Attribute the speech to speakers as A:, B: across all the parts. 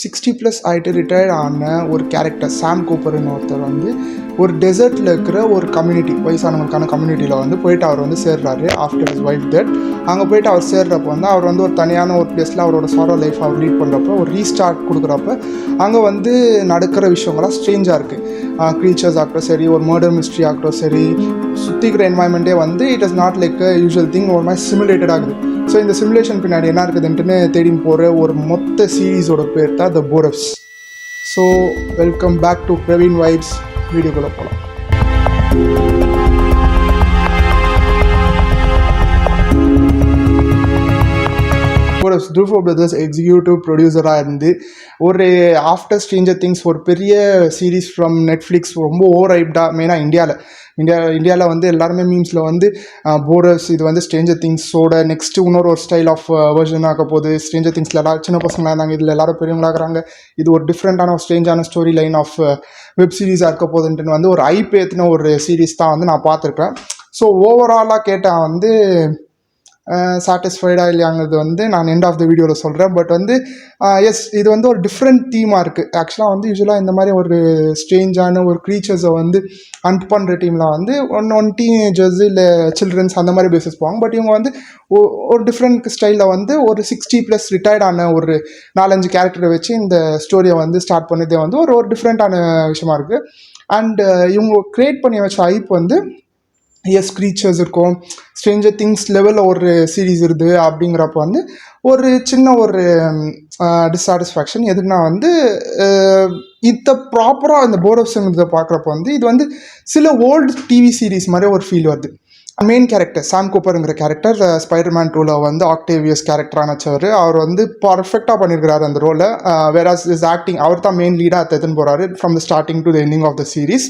A: 60+ ஆகிட்டு ரிட்டையர்ட் ஆன ஒரு கேரக்டர் சாம் கூப்பர்னு ஒருத்தர் வந்து ஒரு டெசர்ட்டில் இருக்கிற ஒரு கம்யூனிட்டி, வயசானவங்களுக்கான கம்யூனிட்டியில் வந்து போயிட்டு அவர் வந்து சேர்றாரு. ஆஃப்டர் இஸ் ஒய்ஃப் டெட் அங்கே போயிட்டு அவர் சேர்றப்போ வந்து அவர் வந்து ஒரு தனியான ஒரு பிளேஸில் அவரோட சாரோ லைஃப் அவர் லீட் பண்ணுறப்போ ஒரு ரீஸ்டார்ட் கொடுக்குறப்ப அங்கே வந்து நடக்கிற விஷயங்கள்லாம் ஸ்ட்ரேஞ்சாக இருக்குது. க்ரீச்சர்ஸ் ஆகட்டும் சரி, ஒரு மர்டர் மிஸ்ட்ரி ஆகட்டும் சரி, சுற்றிக்கிற என்வாயன்மெண்ட்டே வந்து it is not like usual thing, ஒரு மாதிரி சிமுலேட்டட் ஆகுது. ஸோ இந்த சிமுலேஷன் பின்னாடி என்ன இருக்குதுன்ட்டுன்னு தேடி போகிற ஒரு மொத்த சீரீஸோட பேர் தான் த போரப்ஸ். So welcome back to Praveen vibes. வீடியோக்குள்ளே போகலாம். டுஃபோ பிரதர்ஸ் எக்ஸிக்யூட்டிவ் ப்ரொடியூசராக இருந்து ஒரு ஆஃப்டர் ஸ்ட்ரேஞ்சர் திங்ஸ் ஒரு பெரிய சீரீஸ் ஃப்ரம் நெட்ஃப்ளிக்ஸ், ரொம்ப ஓவர் ஹைப்டாக மெயினாக இந்தியாவில் வந்து எல்லாருமே மீம்ஸில் வந்து போரஸ் இது வந்து ஸ்ட்ரேஞ்சர் திங்ஸோட நெக்ஸ்ட்டு இன்னொரு ஒரு ஸ்டைல் ஆஃப் வெர்ஷன் ஆக போகுது. ஸ்ட்ரேஞ்சர் திங்ஸில் எல்லாரும் சின்ன பசங்களாக இருந்தாங்க, இதில் எல்லாரும் பெரியவங்களாகிறாங்க. இது ஒரு டிஃப்ரெண்ட்டான ஒரு ஸ்ட்ரேஞ்சான ஸ்டோரி லைன் ஆஃப் வெப் சீரிஸாக இருக்க போகுதுன்ட்டு வந்து ஒரு ஐப் ஏற்றின ஒரு சீரீஸ் தான் வந்து நான் பார்த்துருக்கேன். ஸோ ஓவராலாக கேட்டால் வந்து சாட்டிஸ்ஃபைடாக இல்லையாங்கிறது வந்து நான் எண்ட் ஆஃப் த வீடியோவில் சொல்கிறேன். பட் வந்து எஸ், இது வந்து ஒரு டிஃப்ரெண்ட் தீமாக இருக்குது. ஆக்சுவலாக வந்து யூஸ்வலாக இந்த மாதிரி ஒரு ஸ்ட்ரேஞ்சான ஒரு க்ரீச்சர்ஸை வந்து ஹண்ட் பண்ணுற டீமில் வந்து ஒன் டீனேஜர்ஸ் இல்லை சில்ட்ரன்ஸ் அந்த மாதிரி பேசிஸ் போவாங்க. பட் இவங்க வந்து ஒரு டிஃப்ரெண்ட் ஸ்டைலில் வந்து ஒரு 60+ ரிட்டையர்ட் ஆன ஒரு 4-5 கேரக்டரை வச்சு இந்த ஸ்டோரியை வந்து ஸ்டார்ட் பண்ணதே வந்து ஒரு டிஃப்ரெண்ட்டான விஷயமா இருக்குது. அண்ட் இவங்க க்ரியேட் பண்ணி வச்ச ஐப் வந்து எஸ் க்ரீச்சர்ஸ் இருக்கும், ஸ்ட்ரேஞ்சர் திங்ஸ் லெவலில் ஒரு சீரீஸ் இருக்குது. அப்படிங்கிறப்ப வந்து ஒரு சின்ன ஒரு டிஸாட்டிஸ்ஃபேக்ஷன் எதுக்குன்னா வந்து இதை ப்ராப்பராக இந்த போரப்ஸுங்கிறத பார்க்குறப்ப வந்து இது வந்து சில ஓல்டு டிவி சீரீஸ் மாதிரி ஒரு ஃபீல் வருது. மெயின் கேரக்டர் சாம் கூப்பருங்கிற கேரக்டர் ஸ்பைடர்மேன் 2ல் வந்து ஆக்டேவியஸ் கேரக்டரான வச்சவர். அவர் வந்து பர்ஃபெக்டாக பண்ணியிருக்கிறாரு அந்த ரோலை. வேறாஸ் இஸ் ஆக்டிங், அவர் தான் மெயின் லீடாக எடுத்துன்னு போகிறாரு from the starting to the ending of the series.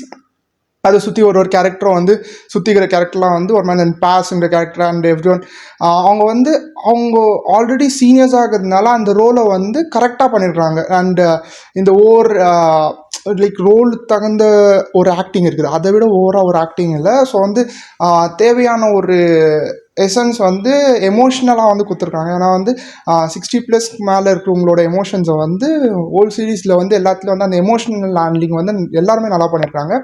A: அதை சுற்றி ஒரு கேரக்டரும் வந்து சுற்றிக்கிற கேரக்டர்லாம் வந்து ஒரு மாதிரி பாஸ்ங்கிற கேரக்டர் அண்ட் எவ்ரி ஒன் அவங்க ஆல்ரெடி சீனியர்ஸாக இருக்கிறதுனால அந்த ரோலை வந்து கரெக்டாக பண்ணியிருக்காங்க. அண்ட் இந்த லைக் ரோல் தகுந்த ஒரு ஆக்டிங் இருக்குது, அதை விட ஓவராக ஒரு ஆக்டிங் இல்லை. ஸோ வந்து தேவையான ஒரு எசன்ஸ் வந்து எமோஷ்னலாக வந்து கொடுத்துருக்காங்க. ஏன்னா வந்து 60+ மேலே இருக்கிறவங்களோட எமோஷன்ஸை வந்து ஓல்ட் சீரீஸில் வந்து எல்லாத்துலேயும் வந்து அந்த எமோஷனல் ஹேண்ட்லிங் வந்து எல்லாருமே நல்லா பண்ணியிருக்காங்க.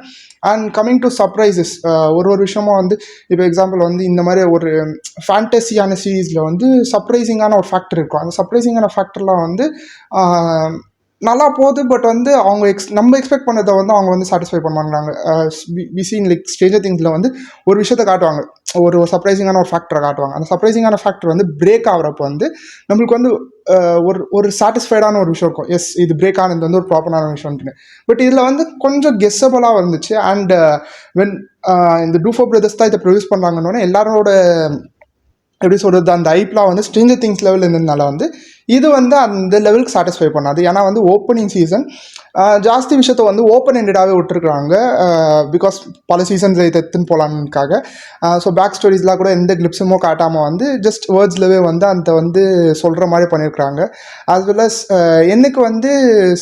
A: அண்ட் கம்மிங் டு சர்ப்ரைசஸ், ஒரு விஷயமும் வந்து இப்போ எக்ஸாம்பிள் வந்து இந்த மாதிரி ஒரு ஃபேண்டசியான சீரீஸில் வந்து சர்ப்ரைசிங்கான ஒரு ஃபேக்டர் இருக்கும். அந்த சர்ப்ரைசிங்கான ஃபேக்டர்லாம் வந்து நல்லா போகுது. பட் வந்து அவங்க நம்ம எக்ஸ்பெக்ட் பண்ணதை வந்து அவங்க வந்து சாட்டிஸ்ஃபை பண்ணுவாங்க. விசின் லைக் ஸ்ட்ரேஞ்சர் திங்ஸில் வந்து ஒரு விஷயத்தை காட்டுவாங்க, ஒரு சர்ப்ரைசிங்கான ஒரு ஃபேக்டரை காட்டுவாங்க. அந்த சர்ப்ரைசிங்கான ஃபேக்டர் வந்து பிரேக் ஆகிறப்போ வந்து நம்மளுக்கு வந்து ஒரு சாட்டிஸ்ஃபைடான ஒரு விஷயம் இருக்கும். எஸ், இது பிரேக் ஆனது வந்து ஒரு ப்ராப்பரான விஷயம்னு. பட் இதில் வந்து கொஞ்சம் கெஸ்ஸபிளாக இருந்துச்சு. அண்ட் வென் இந்த டுஃபோ பிரதர்ஸ் தான் இதை ப்ரொடியூஸ் பண்ணுறாங்கன்னு எல்லாரோட எப்படி சொல்கிறது, அந்த ஐப்லாம் வந்து ஸ்ட்ரேஞ்சர் திங்ஸ் லெவலில் இருந்ததுனால வந்து இது வந்து அந்த லெவலுக்கு சாட்டிஸ்ஃபை பண்ணாது. ஏன்னா வந்து ஓப்பனிங் சீசன் ஜாஸ்தி விஷயத்த வந்து ஓப்பன் எண்டடாகவே விட்டுருக்குறாங்க. பிகாஸ் பல சீசன்ஸ் இதை எடுத்துன்னு போகலான்னுக்காக. ஸோ பேக் ஸ்டோரிஸ்லாம் கூட எந்த கிளிப்ஸுமோ காட்டாமல் வந்து ஜஸ்ட் வேர்ட்ஸ்லவே வந்து அந்த வந்து சொல்கிற மாதிரி பண்ணியிருக்கிறாங்க. ஆஸ் வெல் அஸ் எனக்கு வந்து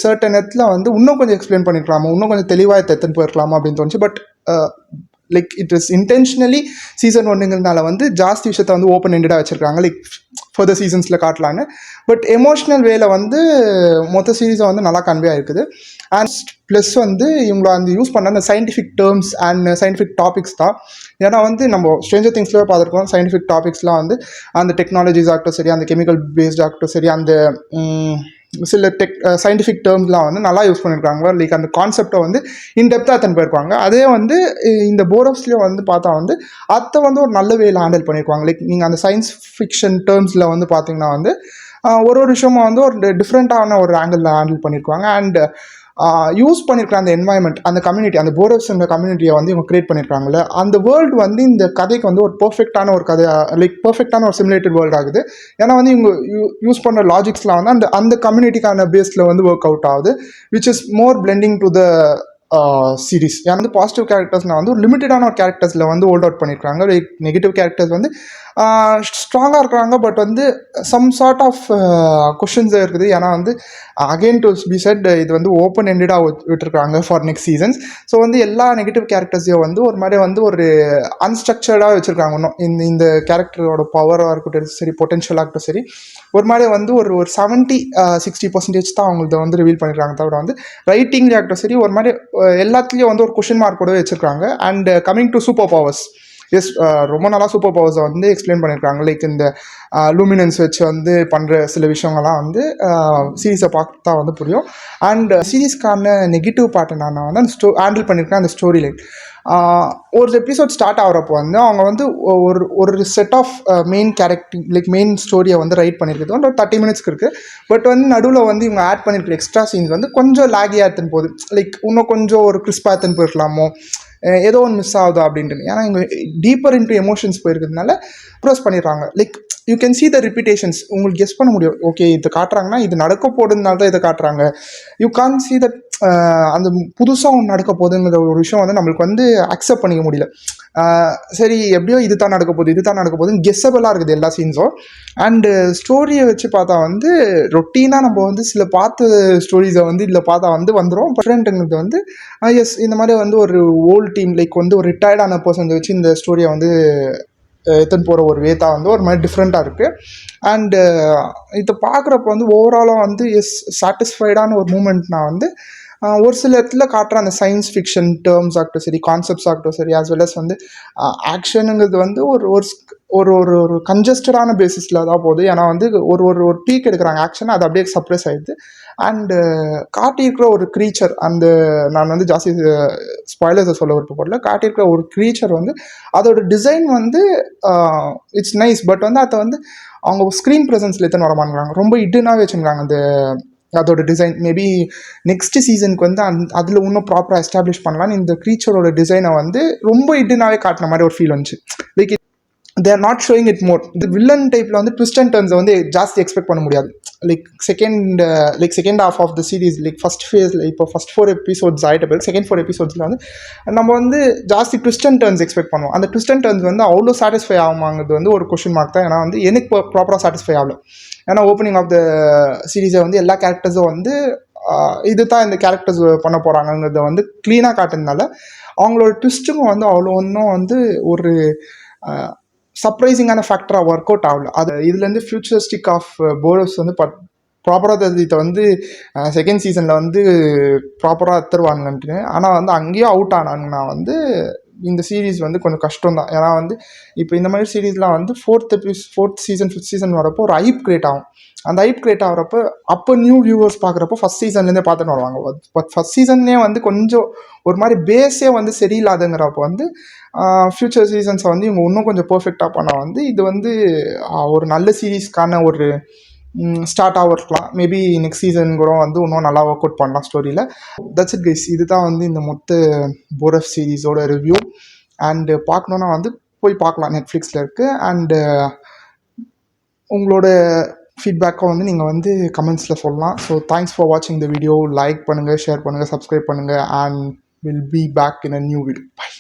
A: சர்டன் இடத்துல வந்து இன்னும் கொஞ்சம் எக்ஸ்பிளைன் பண்ணியிருக்கலாமா, இன்னும் கொஞ்சம் தெளிவாக இதை எடுத்துன்னு போயிருக்கலாமா அப்படின்னு தோணுச்சு. But like it is intentionally season 1ங்கிறதுனால வந்து ஜாஸ்தி விஷயத்த வந்து ஓப்பன் எண்டடாக வச்சுருக்காங்க, லைக் ஃபர்தர் சீசன்ஸில் காட்டலான்னு. பட் எமோஷ்னல் வேல வந்து மொத்த சீரீஸை வந்து நல்லா கன்வே ஆகிருக்குது. அண்ட் ப்ளஸ் வந்து இவங்கள அந்த யூஸ் பண்ண அந்த scientific terms and scientific topics தான். ஏன்னா வந்து நம்ம ஸ்ட்ரேஞ்சர் திங்ஸ்லேயே பார்த்துருக்கோம், சயின்டிஃபிக் டாபிக்ஸ்லாம் வந்து அந்த டெக்னாலஜிஸ் ஆகட்டும் சரி, அந்த கெமிக்கல் பேஸ்ட் ஆகட்டும் சரி, அந்த சில சயின்டிஃபிக் டேர்ம்ஸ்லாம் வந்து நல்லா யூஸ் பண்ணியிருக்காங்க. லைக் அந்த கான்செப்டை வந்து இன்டெப்த்தாக எடுத்துன்னு போயிருப்பாங்க. அதே வந்து இந்த போரப்ஸ்லேயும் வந்து பார்த்தா வந்து அதை வந்து ஒரு நல்ல வேல ஹேண்டில் பண்ணியிருப்பாங்க. லைக் நீங்கள் அந்த சயின்ஸ் ஃபிக்ஷன் டேர்ம்ஸில் வந்து பார்த்தீங்கன்னா வந்து ஒரு விஷயமும் வந்து ஒரு டிஃப்ரெண்ட்டான ஒரு ஆங்கிளில் ஹேண்டில் பண்ணியிருக்காங்க. அண்ட் யூஸ் பண்ணியிருக்கிற அந்த என்வாயன்மெண்ட், அந்த கம்யூனிட்டி, அந்த போரப்ஸ்ன்ற கம்யூனிட்டியை வந்து இவங்க கிரியேட் பண்ணியிருக்காங்கல்ல, அந்த வேர்ல்டு வந்து இந்த கதைக்கு வந்து ஒரு பர்ஃபெக்டான ஒரு கதை, லைக் பர்ஃபெக்டான ஒரு சிமுலேட்டட் வேர்ல்டு ஆகுது. ஏன்னா வந்து இவங்க யூஸ் பண்ணுற லாஜிக்ஸ்லாம் வந்து அந்த கம்யூனிட்டிக்கான பேஸில் வந்து ஒர்க் அவுட் ஆகுது, which is more blending to the series. ஏன்னா வந்து பாசிட்டிவ் கேரக்டர்ஸ்னால் வந்து ஒரு லிமிட்டடான ஒரு கேரக்டர்ஸில் வந்து ஹோல்ட் அவுட் பண்ணியிருக்காங்க. லைக் நெகட்டிவ் கேரக்டர்ஸ் வந்து ஸ்ட்ராங்காக இருக்கிறாங்க. பட் வந்து சம் சார்ட் ஆஃப் கொஷின்ஸ் இருக்குது. ஏன்னா வந்து அகெயின் டு பி செட் இது வந்து ஓப்பன் எண்டடாக விட்டுருக்காங்க ஃபார் நெக்ஸ்ட் சீசன்ஸ். ஸோ வந்து எல்லா நெகட்டிவ் கேரக்டர்ஸையும் வந்து ஒரு மாதிரி வந்து ஒரு அன்ஸ்ட்ரக்சர்டாக வச்சுருக்காங்க. இன்னும் இந்த கேரக்டரோட பவராக இருக்கட்டும் சரி, பொட்டென்ஷியலாக இருக்கட்டும் சரி, ஒரு மாதிரி வந்து ஒரு 70-60% தான் அவங்கள்ட்ட வந்து ரிவீல் பண்ணியிருக்காங்க. தவிர வந்து ரைட்டிங்லேயே இருக்கட்டும் சரி, ஒரு மாதிரி எல்லாத்துலேயும் வந்து ஒரு கொஷின் மார்க் கூட வச்சுருக்காங்க. And coming to super powers, yes ரொம்ப நல்லா சூப்பர் பவர்ஸை வந்து எக்ஸ்பிளைன் பண்ணியிருக்காங்க. லைக் இந்த லூமினன்ஸ் வச்சு வந்து பண்ணுற சில விஷயங்கள்லாம் வந்து சீரீஸை பார்த்தா வந்து புரியும். அண்ட் சீரீஸ்க்கான நெகட்டிவ் பார்ட் என்னன்னா வந்து அந்த ஹேண்டில் பண்ணியிருக்கேன் அந்த ஸ்டோரி லைன். ஒரு எபிசோட் ஸ்டார்ட் ஆகிறப்போ வந்து அவங்க வந்து ஒரு set of main character like main ஸ்டோரியை வந்து ரைட் பண்ணியிருக்கிறது வந்து ஒரு 30 மினிட்ஸ்க்கு இருக்குது. பட் வந்து நடுவில் வந்து இவங்க ஆட் பண்ணியிருக்கிற எக்ஸ்ட்ரா சீன்ஸ் வந்து கொஞ்சம் லேகியாக எடுத்துன்னு போகுது. லைக் இன்னும் கொஞ்சம் ஒரு கிறிஸ்பாக எடுத்துன்னு போயிருக்கலாமோ, ஏதோ ஒன்று மிஸ் ஆகுதா அப்படின்ட்டு. ஏன்னா இங்கே டீப்பர் இன்ட்டு எமோஷன்ஸ் போயிருக்கிறதுனால ப்ரோஸ் பண்ணிடுறாங்க. Like you can see the repetitions. உங்களுக்கு கெஸ் பண்ண முடியும், ஓகே இது காட்டுறாங்கன்னா இது நடக்க போடுறதுனால தான் இதை காட்டுறாங்க. யூ கான் சி தட் அந்த புதுசாக ஒன்று நடக்க போகுதுங்கிற ஒரு விஷயம் வந்து நம்மளுக்கு வந்து அக்செப்ட் பண்ணிக்க முடியல. சரி எப்படியோ இது தான் நடக்க போகுதுன்னு கெஸ்ஸபிளாக இருக்குது எல்லா சீன்ஸும். அண்டு ஸ்டோரியை வச்சு பார்த்தா வந்து ரொட்டீனாக நம்ம வந்து சில பார்த்த ஸ்டோரிஸை வந்து இதில் பார்த்தா வந்து வந்துடும். டிஃப்ரெண்ட்டுங்கிறது வந்து எஸ் இந்த மாதிரி வந்து ஒரு ஓல்டு டீம் லைக் வந்து ஒரு ரிட்டையர்டான பர்சன் வச்சு இந்த ஸ்டோரியை வந்து எடுத்துன்னு போகிற ஒரு வேத்தா வந்து ஒரு மாதிரி டிஃப்ரெண்ட்டாக இருக்குது. அண்டு இதை பார்க்குறப்ப வந்து ஓவராலாக வந்து எஸ் சாட்டிஸ்ஃபைடான ஒரு மூமெண்ட். நான் வந்து ஒரு சில இடத்துல காட்டுற அந்த சயின்ஸ் ஃபிக்ஷன் டேர்ம்ஸ் ஆகட்டும் சரி, கான்செப்ட்ஸ் ஆகட்டும் சரி, ஆஸ் வெல் அஸ் வந்து ஆக்ஷனுங்கிறது வந்து ஒரு ஒரு ஒரு ஒரு கன்ஜஸ்டடான பேசிஸில் தான் போகுது. ஏன்னா வந்து ஒரு பீக் எடுக்கிறாங்க ஆக்ஷன், அது அப்படியே சப்ரெஸ் ஆகிடுது. அண்டு காட்டியிருக்கிற ஒரு க்ரீச்சர், அந்த நான் வந்து ஜாஸ்தி ஸ்பாய்லர்ஸை சொல்ல விருப்பப்படல, காட்டியிருக்கிற ஒரு க்ரீச்சர் வந்து அதோட டிசைன் வந்து இட்ஸ் நைஸ். பட் வந்து அதை வந்து அவங்க ஸ்க்ரீன் ப்ரெசன்ஸில் எத்தனை வரமாட்டாங்க, ரொம்ப இட்டுனாகவே வச்சுருக்காங்க அந்த அதோட டிசைன். மேபி நெக்ஸ்ட் சீசனுக்கு வந்து அதில் இன்னும் ப்ராப்பராக எஸ்டாப்ளிஷ் பண்ணலான்னு இந்த க்ரீச்சரோட டிசைனை வந்து ரொம்ப இட்டுனாவே காட்டின மாதிரி ஒரு ஃபீல் வந்துச்சு. Like they are not showing it more. இந்த வில்லன் டைப்பில் வந்து ட்விஸ்ட் அண்ட் டர்ன்ஸை வந்து ஜாஸ்தி எக்ஸ்பெக்ட் பண்ண முடியாது. Like second half of the series like first ஃபேஸில் இப்போ ஃபஸ்ட் 4 எபிசோட்ஸ் ஆகிட்ட பிறகு செகண்ட் 4 எபிசோட்ஸில் வந்து நம்ம வந்து ஜாஸ்தி ட்விஸ்ட் அண்ட் டர்ன்ஸ் எக்ஸ்பெக்ட் பண்ணுவோம். அந்த ட்விஸ்ட் அண்ட் டர்ன்ஸ் வந்து அவ்வளோ சாட்டிஸ்ஃபை ஆகுமாங்கிறது வந்து ஒரு கொஷின் மார்க் தான். ஏன்னா வந்து எனக்கு ப்ராப்பராக சாட்டிஸ்ஃபை ஆகல. ஏன்னா ஓப்பனிங் ஆஃப் த சீரீஸை வந்து எல்லா கேரக்டர்ஸும் வந்து இது தான் இந்த கேரக்டர்ஸ் பண்ண போகிறாங்கங்கிறத வந்து க்ளீனாக காட்டுறதுனால அவங்களோட ட்விஸ்ட்டுங்க வந்து அவ்வளோ ஒன்றும் வந்து ஒரு சர்ப்ரைசிங்கான ஃபேக்டராக ஒர்க் அவுட் ஆகல. அது இதுலேருந்து ஃபியூச்சரிஸ்டிக் ஆஃப் போர்ஸ் வந்து ப்ராப்பராக இதை வந்து செகண்ட் சீசனில் வந்து ப்ராப்பராக தருவானுங்கன்ட்டு. ஆனால் வந்து அங்கேயும் அவுட் ஆனாங்கன்னா வந்து இந்த சீரீஸ் வந்து கொஞ்சம் கஷ்டம் தான். ஏன்னா வந்து இப்போ இந்த மாதிரி சீரீஸ்லாம் வந்து ஃபோர்த் சீசன் 5th சீசன் வரப்போ ஒரு ஹைப் கிரியேட் ஆகும். அந்த ஹைப் கிரியேட் ஆகிறப்போ அப்போ நியூ வியூவர்ஸ் பார்க்குறப்போ ஃபஸ்ட் சீசன்லேருந்தே பார்த்துட்டு வருவாங்க. பட் ஃபஸ்ட் சீசன்னே வந்து கொஞ்சம் ஒரு மாதிரி பேஸே வந்து சரியில்லாதுங்கிறப்போ வந்து ஃப்யூச்சர் சீசன்ஸை வந்து இவங்க இன்னும் கொஞ்சம் பர்ஃபெக்டாக பண்ணால் வந்து இது வந்து ஒரு நல்ல சீரீஸ்க்கான ஒரு ஸ்டார்ட்டாக இருக்கலாம். மேபி நெக்ஸ்ட் சீசன் கூட வந்து இன்னும் நல்லா ஒர்க் அவுட் பண்ணலாம் ஸ்டோரியில். That's it guys. இதுதான் வந்து இந்த மொத்த போரஃப் சீரீஸோட ரிவ்யூ. அண்டு பார்க்கணுன்னா வந்து போய் பார்க்கலாம், நெட்ஃப்ளிக்ஸில் இருக்குது. அண்டு உங்களோட ஃபீட்பேக்கை வந்து நீங்கள் வந்து கமெண்ட்ஸில் சொல்லலாம். ஸோ தேங்க்ஸ் ஃபார் வாட்சிங் த வீடியோ. லைக் பண்ணுங்கள், ஷேர் பண்ணுங்கள், சப்ஸ்கிரைப் பண்ணுங்கள். And will be back in a new video. By.